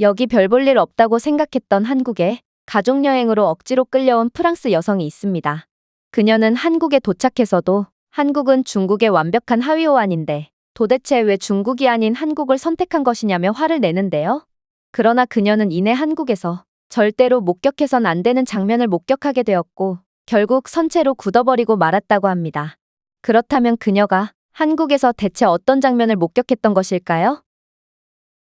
여기 별 볼 일 없다고 생각했던 한국에 가족여행으로 억지로 끌려온 프랑스 여성이 있습니다. 그녀는 한국에 도착해서도 한국은 중국의 완벽한 하위호환인데 도대체 왜 중국이 아닌 한국을 선택한 것이냐며 화를 내는데요. 그러나 그녀는 이내 한국에서 절대로 목격해선 안 되는 장면을 목격하게 되었고 결국 선체로 굳어버리고 말았다고 합니다. 그렇다면 그녀가 한국에서 대체 어떤 장면을 목격했던 것일까요?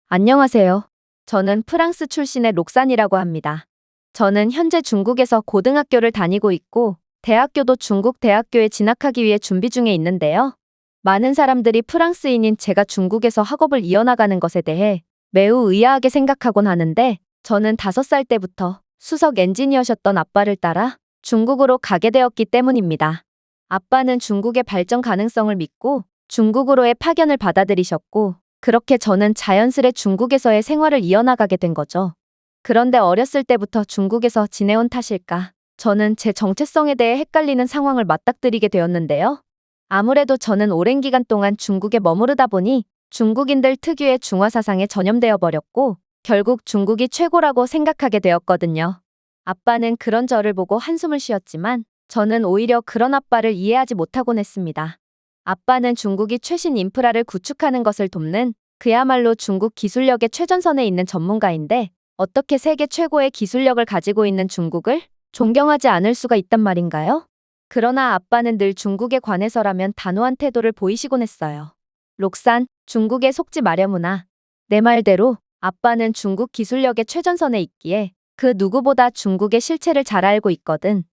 안녕하세요. 저는 프랑스 출신의 록산이라고 합니다. 저는 현재 중국에서 고등학교를 다니고 있고 대학교도 중국 대학교에 진학하기 위해 준비 중에 있는데요. 많은 사람들이 프랑스인인 제가 중국에서 학업을 이어나가는 것에 대해 매우 의아하게 생각하곤 하는데 저는 5살 때부터 수석 엔지니어셨던 아빠를 따라 중국으로 가게 되었기 때문입니다. 아빠는 중국의 발전 가능성을 믿고 중국으로의 파견을 받아들이셨고 그렇게 저는 자연스레 중국에서의 생활을 이어나가게 된 거죠. 그런데 어렸을 때부터 중국에서 지내온 탓일까? 저는 제 정체성에 대해 헷갈리는 상황을 맞닥뜨리게 되었는데요. 아무래도 저는 오랜 기간 동안 중국에 머무르다 보니 중국인들 특유의 중화 사상에 전염되어 버렸고 결국 중국이 최고라고 생각하게 되었거든요. 아빠는 그런 저를 보고 한숨을 쉬었지만 저는 오히려 그런 아빠를 이해하지 못하곤 했습니다. 아빠는 중국이 최신 인프라를 구축하는 것을 돕는 그야말로 중국 기술력의 최전선에 있는 전문가인데 어떻게 세계 최고의 기술력을 가지고 있는 중국을 존경하지 않을 수가 있단 말인가요? 그러나 아빠는 늘 중국에 관해서라면 단호한 태도를 보이시곤 했어요. 록산, 중국에 속지 마려무나. 내 말대로 아빠는 중국 기술력의 최전선에 있기에 그 누구보다 중국의 실체를 잘 알고 있거든.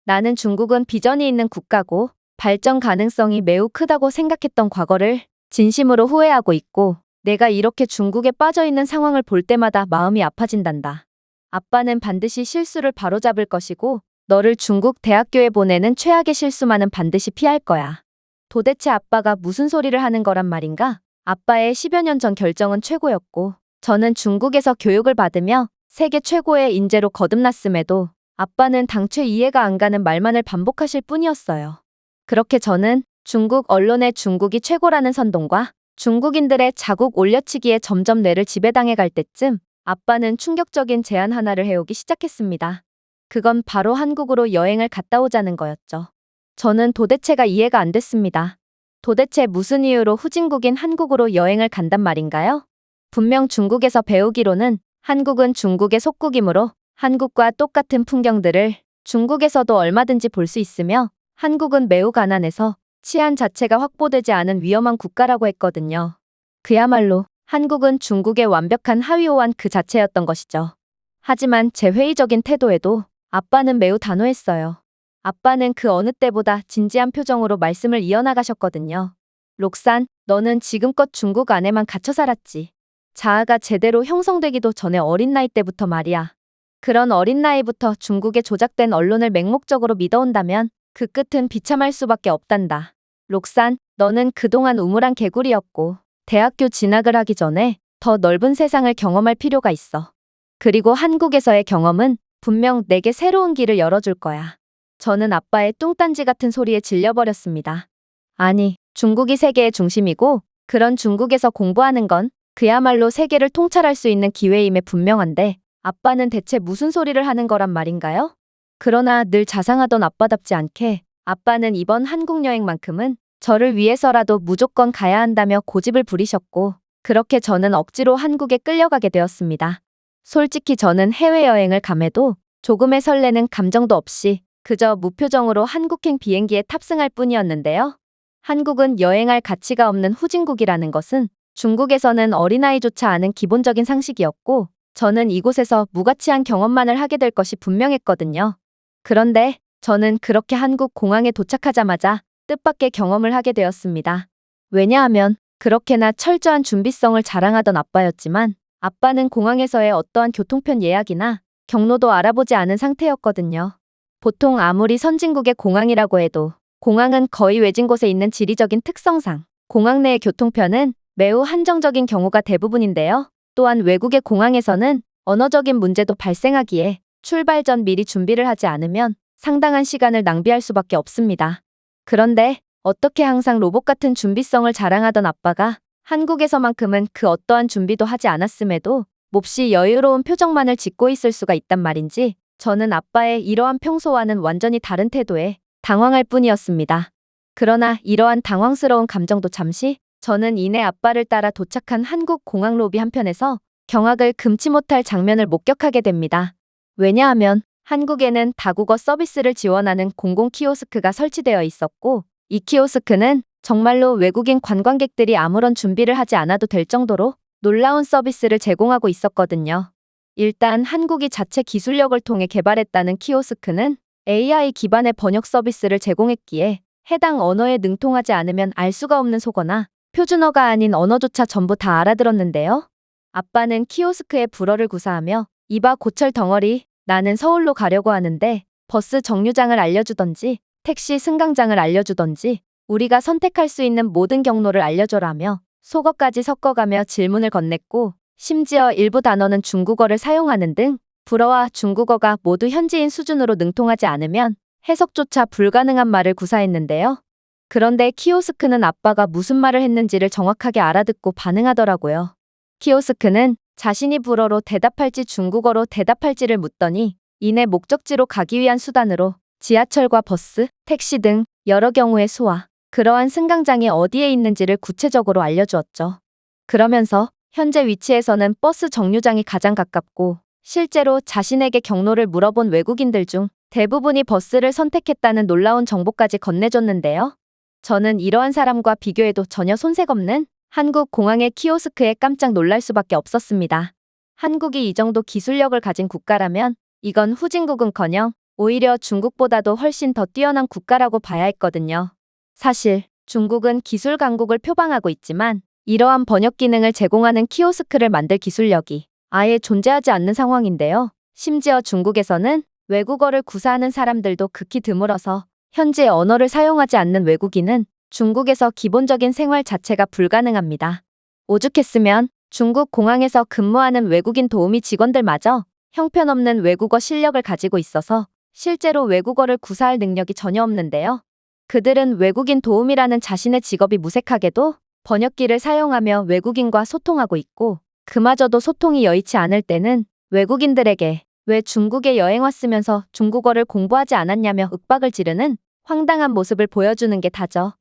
나는 중국은 비전이 있는 국가고 발전 가능성이 매우 크다고 생각했던 과거를 진심으로 후회하고 있고 내가 이렇게 중국에 빠져있는 상황을 볼 때마다 마음이 아파진단다. 아빠는 반드시 실수를 바로잡을 것이고 너를 중국 대학교에 보내는 최악의 실수만은 반드시 피할 거야. 도대체 아빠가 무슨 소리를 하는 거란 말인가? 아빠의 10여 년 전 결정은 최고였고 저는 중국에서 교육을 받으며 세계 최고의 인재로 거듭났음에도 아빠는 당최 이해가 안 가는 말만을 반복하실 뿐이었어요. 그렇게 저는 중국 언론의 중국이 최고라는 선동과 중국인들의 자국 올려치기에 점점 뇌를 지배당해 갈 때쯤 아빠는 충격적인 제안 하나를 해오기 시작했습니다. 그건 바로 한국으로 여행을 갔다 오자는 거였죠. 저는 도대체가 이해가 안 됐습니다. 도대체 무슨 이유로 후진국인 한국으로 여행을 간단 말인가요? 분명 중국에서 배우기로는 한국은 중국의 속국이므로 한국과 똑같은 풍경들을 중국에서도 얼마든지 볼 수 있으며 한국은 매우 가난해서 치안 자체가 확보되지 않은 위험한 국가라고 했거든요. 그야말로 한국은 중국의 완벽한 하위호환 그 자체였던 것이죠. 하지만 제 회의적인 태도에도 아빠는 매우 단호했어요. 아빠는 그 어느 때보다 진지한 표정으로 말씀을 이어나가셨거든요. 록산, 너는 지금껏 중국 안에만 갇혀 살았지. 자아가 제대로 형성되기도 전에 어린 나이 때부터 말이야. 그런 어린 나이부터 중국의 조작된 언론을 맹목적으로 믿어온다면 그 끝은 비참할 수밖에 없단다. 록산, 너는 그동안 우물한 개구리였고 대학교 진학을 하기 전에 더 넓은 세상을 경험할 필요가 있어. 그리고 한국에서의 경험은 분명 내게 새로운 길을 열어줄 거야. 저는 아빠의 뚱딴지 같은 소리에 질려버렸습니다. 아니, 중국이 세계의 중심이고 그런 중국에서 공부하는 건 그야말로 세계를 통찰할 수 있는 기회임에 분명한데 아빠는 대체 무슨 소리를 하는 거란 말인가요? 그러나 늘 자상하던 아빠답지 않게 아빠는 이번 한국 여행만큼은 저를 위해서라도 무조건 가야 한다며 고집을 부리셨고 그렇게 저는 억지로 한국에 끌려가게 되었습니다. 솔직히 저는 해외여행을 감해도 조금의 설레는 감정도 없이 그저 무표정으로 한국행 비행기에 탑승할 뿐이었는데요. 한국은 여행할 가치가 없는 후진국이라는 것은 중국에서는 어린아이조차 아는 기본적인 상식이었고 저는 이곳에서 무가치한 경험만을 하게 될 것이 분명했거든요. 그런데 저는 그렇게 한국 공항에 도착하자마자 뜻밖의 경험을 하게 되었습니다. 왜냐하면 그렇게나 철저한 준비성을 자랑하던 아빠였지만 아빠는 공항에서의 어떠한 교통편 예약이나 경로도 알아보지 않은 상태였거든요. 보통 아무리 선진국의 공항이라고 해도 공항은 거의 외진 곳에 있는 지리적인 특성상 공항 내의 교통편은 매우 한정적인 경우가 대부분인데요. 또한 외국의 공항에서는 언어적인 문제도 발생하기에 출발 전 미리 준비를 하지 않으면 상당한 시간을 낭비할 수밖에 없습니다. 그런데 어떻게 항상 로봇 같은 준비성을 자랑하던 아빠가 한국에서만큼은 그 어떠한 준비도 하지 않았음에도 몹시 여유로운 표정만을 짓고 있을 수가 있단 말인지 저는 아빠의 이러한 평소와는 완전히 다른 태도에 당황할 뿐이었습니다. 그러나 이러한 당황스러운 감정도 잠시 저는 이내 아빠를 따라 도착한 한국 공항 로비 한편에서 경악을 금치 못할 장면을 목격하게 됩니다. 왜냐하면 한국에는 다국어 서비스를 지원하는 공공 키오스크가 설치되어 있었고 이 키오스크는 정말로 외국인 관광객들이 아무런 준비를 하지 않아도 될 정도로 놀라운 서비스를 제공하고 있었거든요. 일단 한국이 자체 기술력을 통해 개발했다는 키오스크는 AI 기반의 번역 서비스를 제공했기에 해당 언어에 능통하지 않으면 알 수가 없는 속어나 표준어가 아닌 언어조차 전부 다 알아들었는데요. 아빠는 키오스크에 불어를 구사하며 이봐 고철 덩어리, 나는 서울로 가려고 하는데 버스 정류장을 알려주던지 택시 승강장을 알려주던지 우리가 선택할 수 있는 모든 경로를 알려줘라며 속어까지 섞어가며 질문을 건넸고 심지어 일부 단어는 중국어를 사용하는 등 불어와 중국어가 모두 현지인 수준으로 능통하지 않으면 해석조차 불가능한 말을 구사했는데요. 그런데 키오스크는 아빠가 무슨 말을 했는지를 정확하게 알아듣고 반응하더라고요. 키오스크는 자신이 불어로 대답할지 중국어로 대답할지를 묻더니 이내 목적지로 가기 위한 수단으로 지하철과 버스, 택시 등 여러 경우의 수와 그러한 승강장이 어디에 있는지를 구체적으로 알려주었죠. 그러면서 현재 위치에서는 버스 정류장이 가장 가깝고 실제로 자신에게 경로를 물어본 외국인들 중 대부분이 버스를 선택했다는 놀라운 정보까지 건네줬는데요. 저는 이러한 사람과 비교해도 전혀 손색 없는 한국 공항의 키오스크에 깜짝 놀랄 수밖에 없었습니다. 한국이 이 정도 기술력을 가진 국가라면 이건 후진국은커녕 오히려 중국보다도 훨씬 더 뛰어난 국가라고 봐야 했거든요. 사실 중국은 기술 강국을 표방하고 있지만 이러한 번역 기능을 제공하는 키오스크를 만들 기술력이 아예 존재하지 않는 상황인데요. 심지어 중국에서는 외국어를 구사하는 사람들도 극히 드물어서 현재 언어를 사용하지 않는 외국인은 중국에서 기본적인 생활 자체가 불가능합니다. 오죽했으면 중국 공항에서 근무하는 외국인 도우미 직원들마저 형편없는 외국어 실력을 가지고 있어서 실제로 외국어를 구사할 능력이 전혀 없는데요. 그들은 외국인 도우미라는 자신의 직업이 무색하게도 번역기를 사용하며 외국인과 소통하고 있고 그마저도 소통이 여의치 않을 때는 외국인들에게 왜 중국에 여행 왔으면서 중국어를 공부하지 않았냐며 윽박을 지르는 황당한 모습을 보여주는 게 다죠.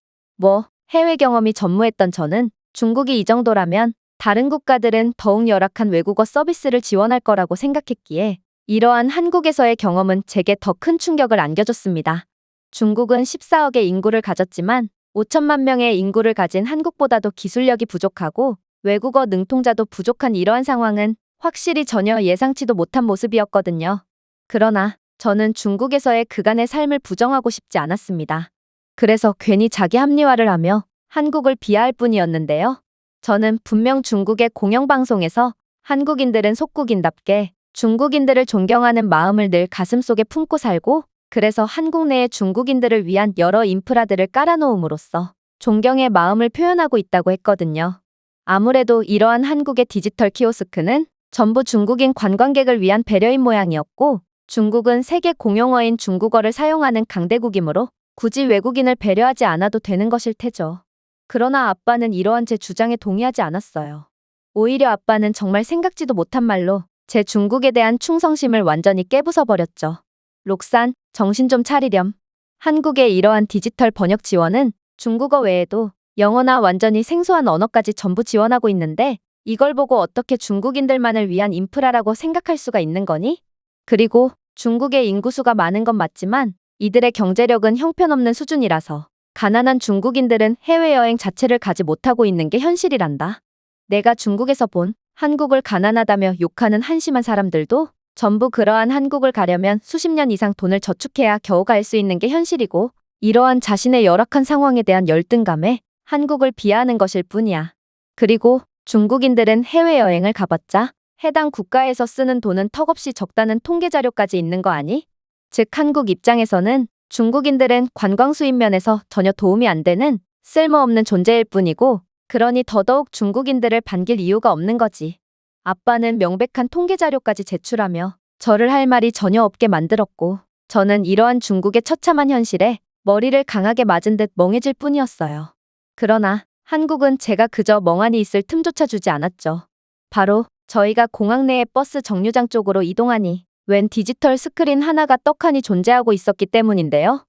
해외 경험이 전무했던 저는 중국이 이 정도라면 다른 국가들은 더욱 열악한 외국어 서비스를 지원할 거라고 생각했기에 이러한 한국에서의 경험은 제게 더 큰 충격을 안겨줬습니다. 중국은 14억의 인구를 가졌지만 5천만 명의 인구를 가진 한국보다도 기술력이 부족하고 외국어 능통자도 부족한 이러한 상황은 확실히 전혀 예상치도 못한 모습이었거든요. 그러나 저는 중국에서의 그간의 삶을 부정하고 싶지 않았습니다. 그래서 괜히 자기 합리화를 하며 한국을 비하할 뿐이었는데요. 저는 분명 중국의 공영방송에서 한국인들은 속국인답게 중국인들을 존경하는 마음을 늘 가슴속에 품고 살고 그래서 한국 내에 중국인들을 위한 여러 인프라들을 깔아놓음으로써 존경의 마음을 표현하고 있다고 했거든요. 아무래도 이러한 한국의 디지털 키오스크는 전부 중국인 관광객을 위한 배려인 모양이었고 중국은 세계 공용어인 중국어를 사용하는 강대국이므로 굳이 외국인을 배려하지 않아도 되는 것일 테죠. 그러나 아빠는 이러한 제 주장에 동의하지 않았어요. 오히려 아빠는 정말 생각지도 못한 말로 제 중국에 대한 충성심을 완전히 깨부숴버렸죠. 록산, 정신 좀 차리렴. 한국의 이러한 디지털 번역 지원은 중국어 외에도 영어나 완전히 생소한 언어까지 전부 지원하고 있는데 이걸 보고 어떻게 중국인들만을 위한 인프라라고 생각할 수가 있는 거니? 그리고 중국의 인구수가 많은 건 맞지만 이들의 경제력은 형편없는 수준이라서 가난한 중국인들은 해외여행 자체를 가지 못하고 있는 게 현실이란다. 내가 중국에서 본 한국을 가난하다며 욕하는 한심한 사람들도 전부 그러한 한국을 가려면 수십 년 이상 돈을 저축해야 겨우 갈 수 있는 게 현실이고 이러한 자신의 열악한 상황에 대한 열등감에 한국을 비하하는 것일 뿐이야. 그리고 중국인들은 해외여행을 가봤자 해당 국가에서 쓰는 돈은 턱없이 적다는 통계 자료까지 있는 거 아니? 즉 한국 입장에서는 중국인들은 관광 수입 면에서 전혀 도움이 안 되는 쓸모없는 존재일 뿐이고 그러니 더더욱 중국인들을 반길 이유가 없는 거지. 아빠는 명백한 통계 자료까지 제출하며 저를 할 말이 전혀 없게 만들었고 저는 이러한 중국의 처참한 현실에 머리를 강하게 맞은 듯 멍해질 뿐이었어요. 그러나 한국은 제가 그저 멍하니 있을 틈조차 주지 않았죠. 바로 저희가 공항 내의 버스 정류장 쪽으로 이동하니 웬 디지털 스크린 하나가 떡하니 존재하고 있었기 때문인데요.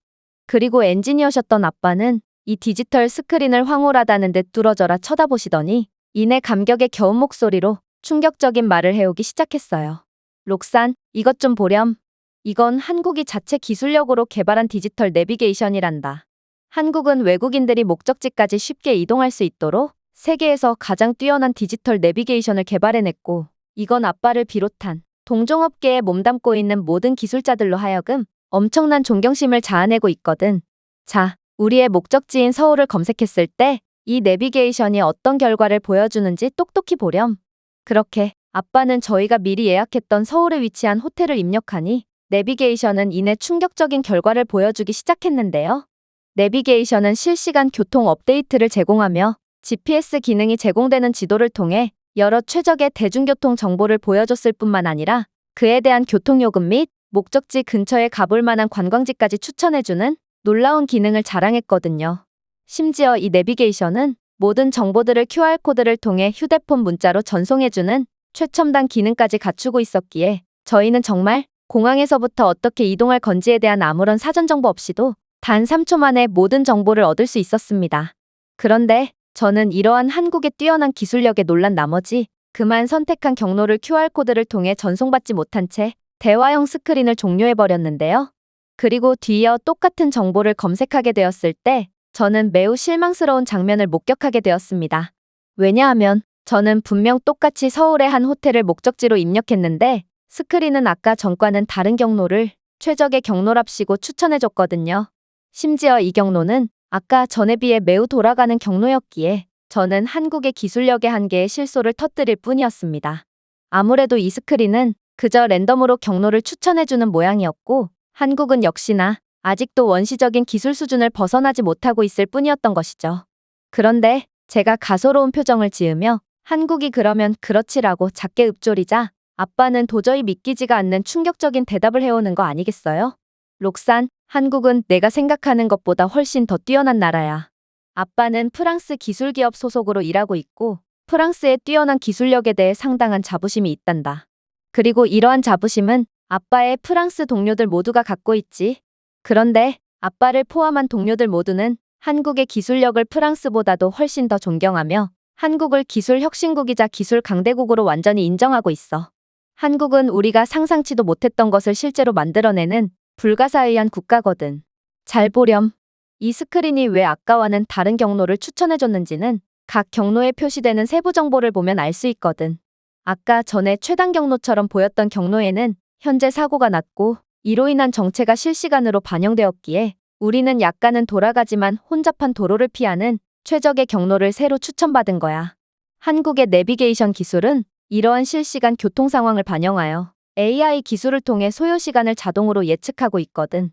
그리고 엔지니어셨던 아빠는 이 디지털 스크린을 황홀하다는 듯 뚫어져라 쳐다보시더니 이내 감격의 겨운 목소리로 충격적인 말을 해오기 시작했어요. 록산, 이것 좀 보렴. 이건 한국이 자체 기술력으로 개발한 디지털 내비게이션이란다. 한국은 외국인들이 목적지까지 쉽게 이동할 수 있도록 세계에서 가장 뛰어난 디지털 내비게이션을 개발해냈고, 이건 아빠를 비롯한 동종업계에 몸담고 있는 모든 기술자들로 하여금 엄청난 존경심을 자아내고 있거든. 자, 우리의 목적지인 서울을 검색했을 때 이 내비게이션이 어떤 결과를 보여주는지 똑똑히 보렴. 그렇게 아빠는 저희가 미리 예약했던 서울에 위치한 호텔을 입력하니 내비게이션은 이내 충격적인 결과를 보여주기 시작했는데요. 내비게이션은 실시간 교통 업데이트를 제공하며 GPS 기능이 제공되는 지도를 통해 여러 최적의 대중교통 정보를 보여줬을 뿐만 아니라 그에 대한 교통요금 및 목적지 근처에 가볼 만한 관광지까지 추천해주는 놀라운 기능을 자랑했거든요. 심지어 이 내비게이션은 모든 정보들을 QR코드를 통해 휴대폰 문자로 전송해주는 최첨단 기능까지 갖추고 있었기에 저희는 정말 공항에서부터 어떻게 이동할 건지에 대한 아무런 사전 정보 없이도 단 3초 만에 모든 정보를 얻을 수 있었습니다. 그런데 저는 이러한 한국의 뛰어난 기술력에 놀란 나머지 그만 선택한 경로를 QR코드를 통해 전송받지 못한 채 대화형 스크린을 종료해버렸는데요. 그리고 뒤이어 똑같은 정보를 검색하게 되었을 때 저는 매우 실망스러운 장면을 목격하게 되었습니다. 왜냐하면 저는 분명 똑같이 서울의 한 호텔을 목적지로 입력했는데 스크린은 아까 전과는 다른 경로를 최적의 경로랍시고 추천해줬거든요. 심지어 이 경로는 아까 전에 비해 매우 돌아가는 경로였기에 저는 한국의 기술력의 한계에 실소를 터뜨릴 뿐이었습니다. 아무래도 이 스크린은 그저 랜덤으로 경로를 추천해주는 모양이었고 한국은 역시나 아직도 원시적인 기술 수준을 벗어나지 못하고 있을 뿐이었던 것이죠. 그런데 제가 가소로운 표정을 지으며 한국이 그러면 그렇지라고 작게 읊조리자 아빠는 도저히 믿기지가 않는 충격적인 대답을 해오는 거 아니겠어요? 록산, 한국은 내가 생각하는 것보다 훨씬 더 뛰어난 나라야. 아빠는 프랑스 기술기업 소속으로 일하고 있고 프랑스의 뛰어난 기술력에 대해 상당한 자부심이 있단다. 그리고 이러한 자부심은 아빠의 프랑스 동료들 모두가 갖고 있지. 그런데 아빠를 포함한 동료들 모두는 한국의 기술력을 프랑스보다도 훨씬 더 존경하며 한국을 기술 혁신국이자 기술 강대국으로 완전히 인정하고 있어. 한국은 우리가 상상치도 못했던 것을 실제로 만들어내는 불가사의한 국가거든. 잘 보렴. 이 스크린이 왜 아까와는 다른 경로를 추천해줬는지는 각 경로에 표시되는 세부 정보를 보면 알 수 있거든. 아까 전에 최단 경로처럼 보였던 경로에는 현재 사고가 났고 이로 인한 정체가 실시간으로 반영되었기에 우리는 약간은 돌아가지만 혼잡한 도로를 피하는 최적의 경로를 새로 추천받은 거야. 한국의 내비게이션 기술은 이러한 실시간 교통 상황을 반영하여 AI 기술을 통해 소요 시간을 자동으로 예측하고 있거든.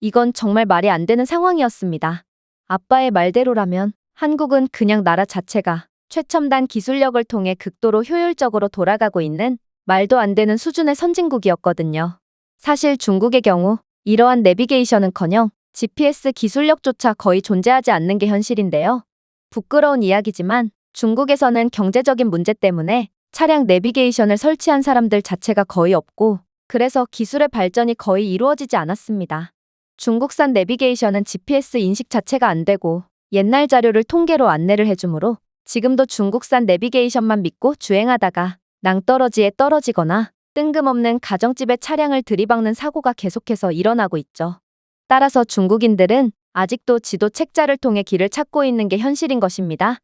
이건 정말 말이 안 되는 상황이었습니다. 아빠의 말대로라면 한국은 그냥 나라 자체가 최첨단 기술력을 통해 극도로 효율적으로 돌아가고 있는 말도 안 되는 수준의 선진국이었거든요. 사실 중국의 경우 이러한 내비게이션은커녕 GPS 기술력조차 거의 존재하지 않는 게 현실인데요. 부끄러운 이야기지만 중국에서는 경제적인 문제 때문에 차량 내비게이션을 설치한 사람들 자체가 거의 없고 그래서 기술의 발전이 거의 이루어지지 않았습니다. 중국산 내비게이션은 GPS 인식 자체가 안 되고 옛날 자료를 통계로 안내를 해주므로 지금도 중국산 내비게이션만 믿고 주행하다가 낭떠러지에 떨어지거나 뜬금없는 가정집에 차량을 들이박는 사고가 계속해서 일어나고 있죠. 따라서 중국인들은 아직도 지도 책자를 통해 길을 찾고 있는 게 현실인 것입니다.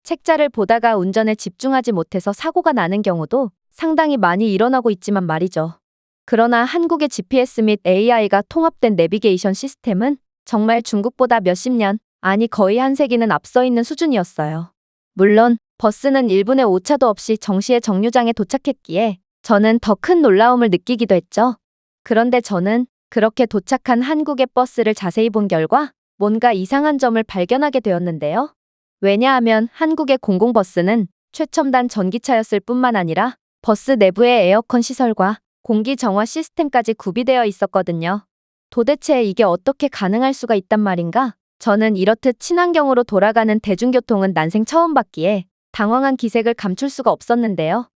책자를 보다가 운전에 집중하지 못해서 사고가 나는 경우도 상당히 많이 일어나고 있지만 말이죠. 그러나 한국의 GPS 및 AI가 통합된 내비게이션 시스템은 정말 중국보다 몇십 년, 아니 거의 한 세기는 앞서 있는 수준이었어요. 물론 버스는 1분의 오차도 없이 정시에 정류장에 도착했기에 저는 더 큰 놀라움을 느끼기도 했죠. 그런데 저는 그렇게 도착한 한국의 버스를 자세히 본 결과 뭔가 이상한 점을 발견하게 되었는데요. 왜냐하면 한국의 공공버스는 최첨단 전기차였을 뿐만 아니라 버스 내부의 에어컨 시설과 공기 정화 시스템까지 구비되어 있었거든요. 도대체 이게 어떻게 가능할 수가 있단 말인가? 저는 이렇듯 친환경으로 돌아가는 대중교통은 난생 처음 봤기에 당황한 기색을 감출 수가 없었는데요.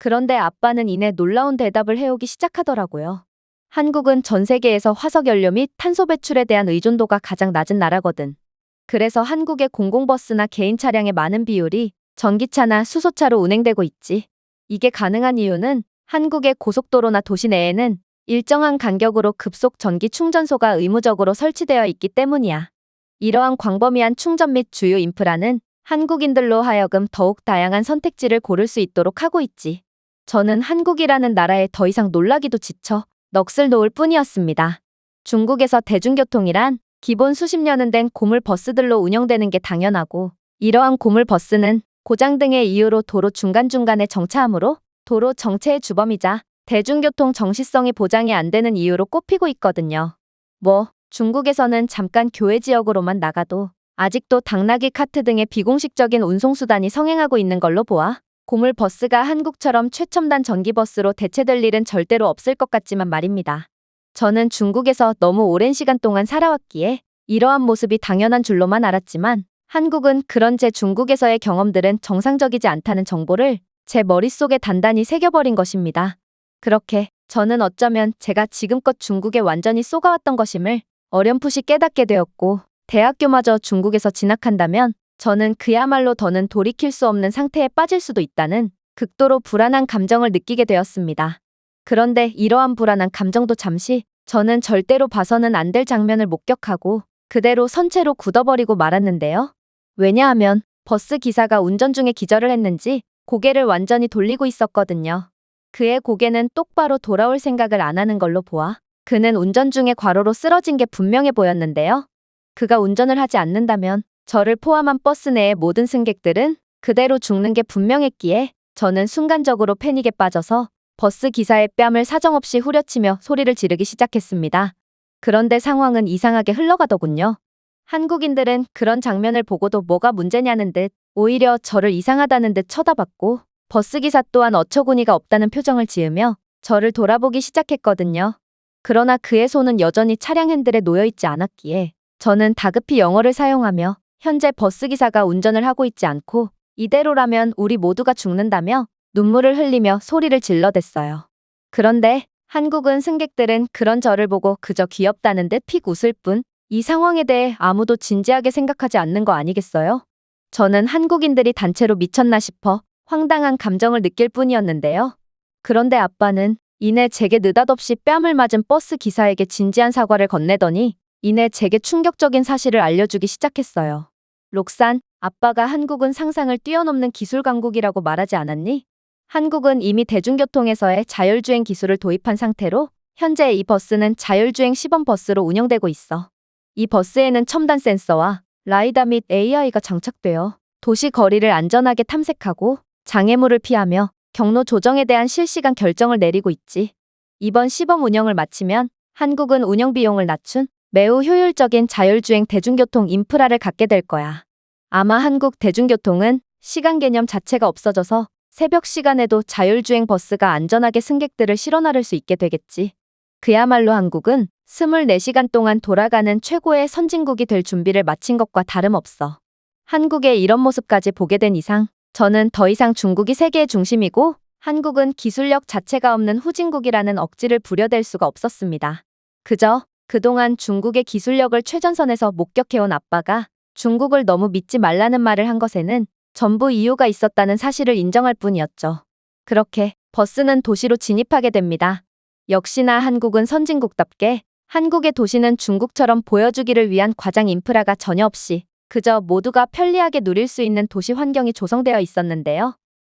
그런데 아빠는 이내 놀라운 대답을 해오기 시작하더라고요. 한국은 전 세계에서 화석연료 및 탄소 배출에 대한 의존도가 가장 낮은 나라거든. 그래서 한국의 공공버스나 개인 차량의 많은 비율이 전기차나 수소차로 운행되고 있지. 이게 가능한 이유는 한국의 고속도로나 도시 내에는 일정한 간격으로 급속 전기 충전소가 의무적으로 설치되어 있기 때문이야. 이러한 광범위한 충전 및 주요 인프라는 한국인들로 하여금 더욱 다양한 선택지를 고를 수 있도록 하고 있지. 저는 한국이라는 나라에 더 이상 놀라기도 지쳐 넋을 놓을 뿐이었습니다. 중국에서 대중교통이란 기본 수십 년은 된 고물 버스들로 운영되는 게 당연하고, 이러한 고물 버스는 고장 등의 이유로 도로 중간중간에 정차하므로 도로 정체의 주범이자 대중교통 정시성이 보장이 안 되는 이유로 꼽히고 있거든요. 중국에서는 잠깐 교외 지역으로만 나가도 아직도 당나귀 카트 등의 비공식적인 운송수단이 성행하고 있는 걸로 보아 고물 버스가 한국처럼 최첨단 전기버스로 대체될 일은 절대로 없을 것 같지만 말입니다. 저는 중국에서 너무 오랜 시간 동안 살아왔기에 이러한 모습이 당연한 줄로만 알았지만, 한국은 그런 제 중국에서의 경험들은 정상적이지 않다는 정보를 제 머릿속에 단단히 새겨버린 것입니다. 그렇게 저는 어쩌면 제가 지금껏 중국에 완전히 쏘가왔던 것임을 어렴풋이 깨닫게 되었고, 대학교마저 중국에서 진학한다면 저는 그야말로 더는 돌이킬 수 없는 상태에 빠질 수도 있다는 극도로 불안한 감정을 느끼게 되었습니다. 그런데 이러한 불안한 감정도 잠시 저는 절대로 봐서는 안 될 장면을 목격하고 그대로 선체로 굳어버리고 말았는데요. 왜냐하면 버스 기사가 운전 중에 기절을 했는지 고개를 완전히 돌리고 있었거든요. 그의 고개는 똑바로 돌아올 생각을 안 하는 걸로 보아 그는 운전 중에 과로로 쓰러진 게 분명해 보였는데요. 그가 운전을 하지 않는다면 저를 포함한 버스 내의 모든 승객들은 그대로 죽는 게 분명했기에 저는 순간적으로 패닉에 빠져서 버스 기사의 뺨을 사정없이 후려치며 소리를 지르기 시작했습니다. 그런데 상황은 이상하게 흘러가더군요. 한국인들은 그런 장면을 보고도 뭐가 문제냐는 듯 오히려 저를 이상하다는 듯 쳐다봤고, 버스기사 또한 어처구니가 없다는 표정을 지으며 저를 돌아보기 시작했거든요. 그러나 그의 손은 여전히 차량 핸들에 놓여있지 않았기에 저는 다급히 영어를 사용하며 현재 버스기사가 운전을 하고 있지 않고 이대로라면 우리 모두가 죽는다며 눈물을 흘리며 소리를 질러댔어요. 그런데 한국은 승객들은 그런 저를 보고 그저 귀엽다는 듯 픽 웃을 뿐 이 상황에 대해 아무도 진지하게 생각하지 않는 거 아니겠어요? 저는 한국인들이 단체로 미쳤나 싶어 황당한 감정을 느낄 뿐이었는데요. 그런데 아빠는 이내 제게 느닷없이 뺨을 맞은 버스 기사에게 진지한 사과를 건네더니 이내 제게 충격적인 사실을 알려주기 시작했어요. 록산, 아빠가 한국은 상상을 뛰어넘는 기술 강국이라고 말하지 않았니? 한국은 이미 대중교통에서의 자율주행 기술을 도입한 상태로 현재 이 버스는 자율주행 시범 버스로 운영되고 있어. 이 버스에는 첨단 센서와 라이다 및 AI가 장착되어 도시 거리를 안전하게 탐색하고 장애물을 피하며 경로 조정에 대한 실시간 결정을 내리고 있지. 이번 시범 운영을 마치면 한국은 운영 비용을 낮춘 매우 효율적인 자율주행 대중교통 인프라를 갖게 될 거야. 아마 한국 대중교통은 시간 개념 자체가 없어져서 새벽 시간에도 자율주행 버스가 안전하게 승객들을 실어 나를 수 있게 되겠지. 그야말로 한국은 24시간 동안 돌아가는 최고의 선진국이 될 준비를 마친 것과 다름없어. 한국의 이런 모습까지 보게 된 이상 저는 더 이상 중국이 세계의 중심이고 한국은 기술력 자체가 없는 후진국이라는 억지를 부려댈 수가 없었습니다. 그저 그동안 중국의 기술력을 최전선에서 목격해온 아빠가 중국을 너무 믿지 말라는 말을 한 것에는 전부 이유가 있었다는 사실을 인정할 뿐이었죠. 그렇게 버스는 도시로 진입하게 됩니다. 역시나 한국은 선진국답게 한국의 도시는 중국처럼 보여주기를 위한 과장 인프라가 전혀 없이 그저 모두가 편리하게 누릴 수 있는 도시 환경이 조성되어 있었는데요.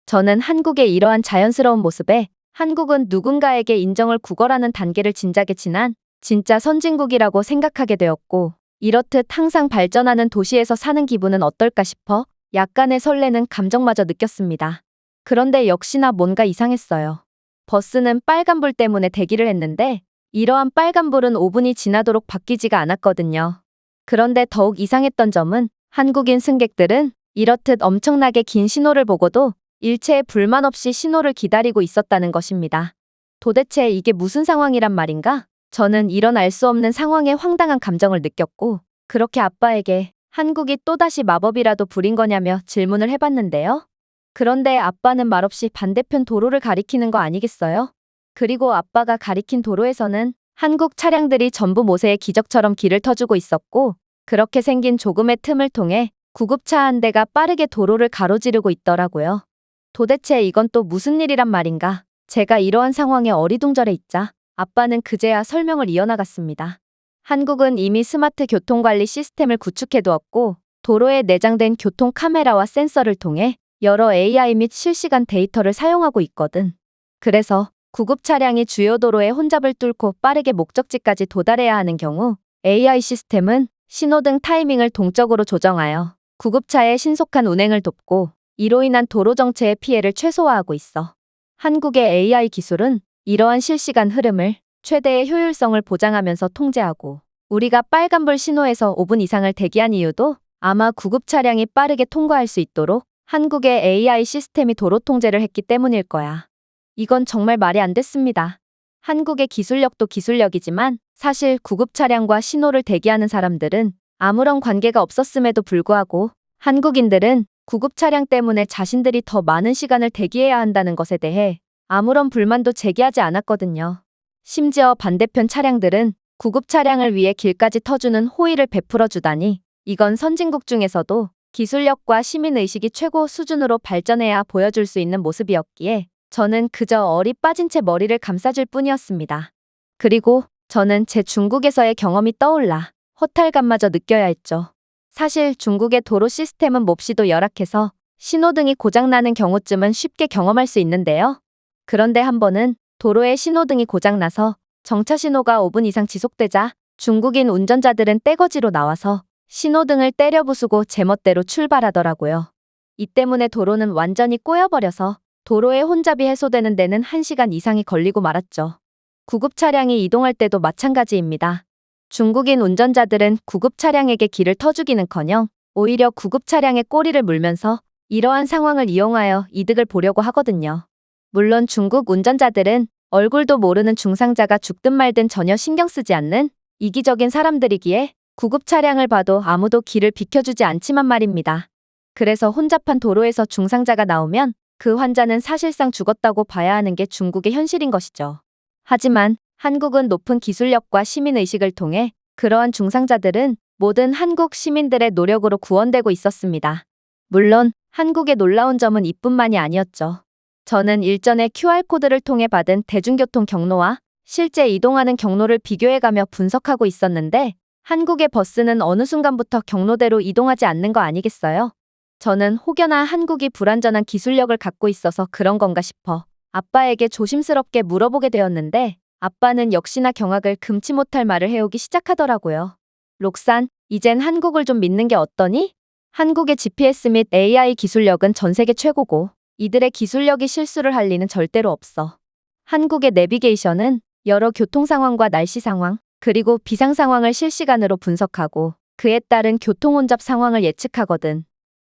저는 한국의 이러한 자연스러운 모습에 한국은 누군가에게 인정을 구걸하는 단계를 진작에 지난 진짜 선진국이라고 생각하게 되었고, 이렇듯 항상 발전하는 도시에서 사는 기분은 어떨까 싶어 약간의 설레는 감정마저 느꼈습니다. 그런데 역시나 뭔가 이상했어요. 버스는 빨간불 때문에 대기를 했는데 이러한 빨간불은 5분이 지나도록 바뀌지가 않았거든요. 그런데 더욱 이상했던 점은 한국인 승객들은 이렇듯 엄청나게 긴 신호를 보고도 일체의 불만 없이 신호를 기다리고 있었다는 것입니다. 도대체 이게 무슨 상황이란 말인가? 저는 이런 알 수 없는 상황에 황당한 감정을 느꼈고, 그렇게 아빠에게 한국이 또다시 마법이라도 부린 거냐며 질문을 해봤는데요. 그런데 아빠는 말없이 반대편 도로를 가리키는 거 아니겠어요? 그리고 아빠가 가리킨 도로에서는 한국 차량들이 전부 모세의 기적처럼 길을 터주고 있었고, 그렇게 생긴 조금의 틈을 통해 구급차 한 대가 빠르게 도로를 가로지르고 있더라고요. 도대체 이건 또 무슨 일이란 말인가? 제가 이러한 상황에 어리둥절해 있자 아빠는 그제야 설명을 이어나갔습니다. 한국은 이미 스마트 교통관리 시스템을 구축해 두었고, 도로에 내장된 교통 카메라와 센서를 통해 여러 AI 및 실시간 데이터를 사용하고 있거든. 그래서 구급 차량이 주요 도로에 혼잡을 뚫고 빠르게 목적지까지 도달해야 하는 경우 AI 시스템은 신호등 타이밍을 동적으로 조정하여 구급차의 신속한 운행을 돕고, 이로 인한 도로 정체의 피해를 최소화하고 있어. 한국의 AI 기술은 이러한 실시간 흐름을 최대의 효율성을 보장하면서 통제하고, 우리가 빨간불 신호에서 5분 이상을 대기한 이유도 아마 구급 차량이 빠르게 통과할 수 있도록 한국의 AI 시스템이 도로 통제를 했기 때문일 거야. 이건 정말 말이 안 됐습니다. 한국의 기술력도 기술력이지만 사실 구급 차량과 신호를 대기하는 사람들은 아무런 관계가 없었음에도 불구하고 한국인들은 구급 차량 때문에 자신들이 더 많은 시간을 대기해야 한다는 것에 대해 아무런 불만도 제기하지 않았거든요. 심지어 반대편 차량들은 구급 차량을 위해 길까지 터주는 호의를 베풀어 주다니, 이건 선진국 중에서도 기술력과 시민의식이 최고 수준으로 발전해야 보여줄 수 있는 모습이었기에 저는 그저 얼이 빠진 채 머리를 감싸줄 뿐이었습니다. 그리고 저는 제 중국에서의 경험이 떠올라 허탈감마저 느껴야 했죠. 사실 중국의 도로 시스템은 몹시도 열악해서 신호등이 고장나는 경우쯤은 쉽게 경험할 수 있는데요. 그런데 한 번은 도로에 신호등이 고장나서 정차 신호가 5분 이상 지속되자 중국인 운전자들은 떼거지로 나와서 신호등을 때려 부수고 제멋대로 출발하더라고요. 이 때문에 도로는 완전히 꼬여버려서 도로의 혼잡이 해소되는 데는 1시간 이상이 걸리고 말았죠. 구급 차량이 이동할 때도 마찬가지입니다. 중국인 운전자들은 구급 차량에게 길을 터주기는커녕 오히려 구급 차량의 꼬리를 물면서 이러한 상황을 이용하여 이득을 보려고 하거든요. 물론 중국 운전자들은 얼굴도 모르는 중상자가 죽든 말든 전혀 신경 쓰지 않는 이기적인 사람들이기에 구급 차량을 봐도 아무도 길을 비켜주지 않지만 말입니다. 그래서 혼잡한 도로에서 중상자가 나오면 그 환자는 사실상 죽었다고 봐야 하는 게 중국의 현실인 것이죠. 하지만 한국은 높은 기술력과 시민의식을 통해 그러한 중상자들은 모든 한국 시민들의 노력으로 구원되고 있었습니다. 물론 한국의 놀라운 점은 이뿐만이 아니었죠. 저는 일전에 QR코드를 통해 받은 대중교통 경로와 실제 이동하는 경로를 비교해가며 분석하고 있었는데, 한국의 버스는 어느 순간부터 경로대로 이동하지 않는 거 아니겠어요? 저는 혹여나 한국이 불완전한 기술력을 갖고 있어서 그런 건가 싶어 아빠에게 조심스럽게 물어보게 되었는데, 아빠는 역시나 경악을 금치 못할 말을 해오기 시작하더라고요. 록산, 이젠 한국을 좀 믿는 게 어떠니? 한국의 GPS 및 AI 기술력은 전 세계 최고고 이들의 기술력이 실수를 할 리는 절대로 없어. 한국의 내비게이션은 여러 교통 상황과 날씨 상황, 그리고 비상 상황을 실시간으로 분석하고 그에 따른 교통 혼잡 상황을 예측하거든.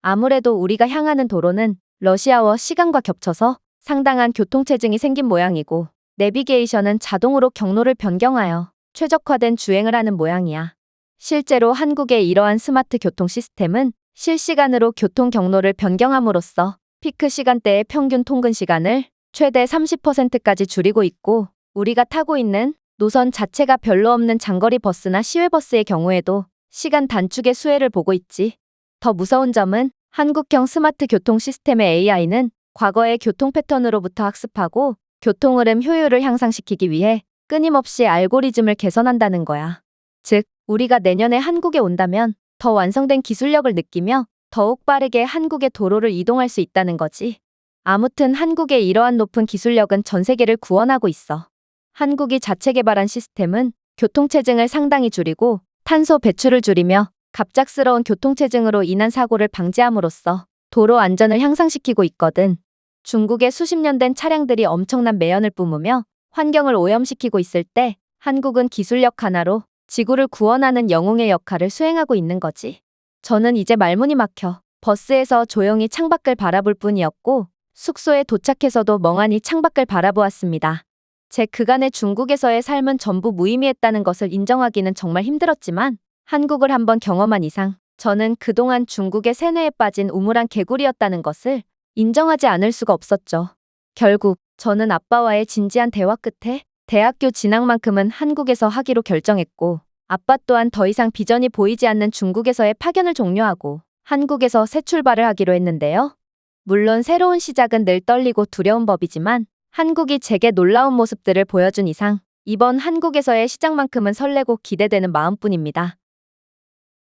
아무래도 우리가 향하는 도로는 러시아워 시간과 겹쳐서 상당한 교통체증이 생긴 모양이고, 내비게이션은 자동으로 경로를 변경하여 최적화된 주행을 하는 모양이야. 실제로 한국의 이러한 스마트 교통 시스템은 실시간으로 교통 경로를 변경함으로써 피크 시간대의 평균 통근 시간을 최대 30%까지 줄이고 있고, 우리가 타고 있는 노선 자체가 별로 없는 장거리 버스나 시외버스의 경우에도 시간 단축의 수혜를 보고 있지. 더 무서운 점은 한국형 스마트 교통 시스템의 AI는 과거의 교통 패턴으로부터 학습하고 교통 흐름 효율을 향상시키기 위해 끊임없이 알고리즘을 개선한다는 거야. 즉, 우리가 내년에 한국에 온다면 더 완성된 기술력을 느끼며 더욱 빠르게 한국의 도로를 이동할 수 있다는 거지. 아무튼 한국의 이러한 높은 기술력은 전 세계를 구원하고 있어. 한국이 자체 개발한 시스템은 교통체증을 상당히 줄이고 탄소 배출을 줄이며 갑작스러운 교통체증으로 인한 사고를 방지함으로써 도로 안전을 향상시키고 있거든. 중국의 수십 년 된 차량들이 엄청난 매연을 뿜으며 환경을 오염시키고 있을 때 한국은 기술력 하나로 지구를 구원하는 영웅의 역할을 수행하고 있는 거지. 저는 이제 말문이 막혀 버스에서 조용히 창밖을 바라볼 뿐이었고, 숙소에 도착해서도 멍하니 창밖을 바라보았습니다. 제 그간의 중국에서의 삶은 전부 무의미했다는 것을 인정하기는 정말 힘들었지만, 한국을 한번 경험한 이상 저는 그동안 중국의 세뇌에 빠진 우물안 개구리였다는 것을 인정하지 않을 수가 없었죠. 결국 저는 아빠와의 진지한 대화 끝에 대학교 진학만큼은 한국에서 하기로 결정했고, 아빠 또한 더 이상 비전이 보이지 않는 중국에서의 파견을 종료하고 한국에서 새 출발을 하기로 했는데요. 물론 새로운 시작은 늘 떨리고 두려운 법이지만 한국이 제게 놀라운 모습들을 보여준 이상 이번 한국에서의 시작만큼은 설레고 기대되는 마음뿐입니다.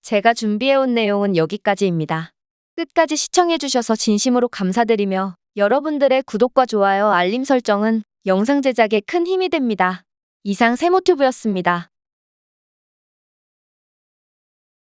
제가 준비해온 내용은 여기까지입니다. 끝까지 시청해주셔서 진심으로 감사드리며 여러분들의 구독과 좋아요, 알림 설정은 영상 제작에 큰 힘이 됩니다. 이상 세모튜브였습니다.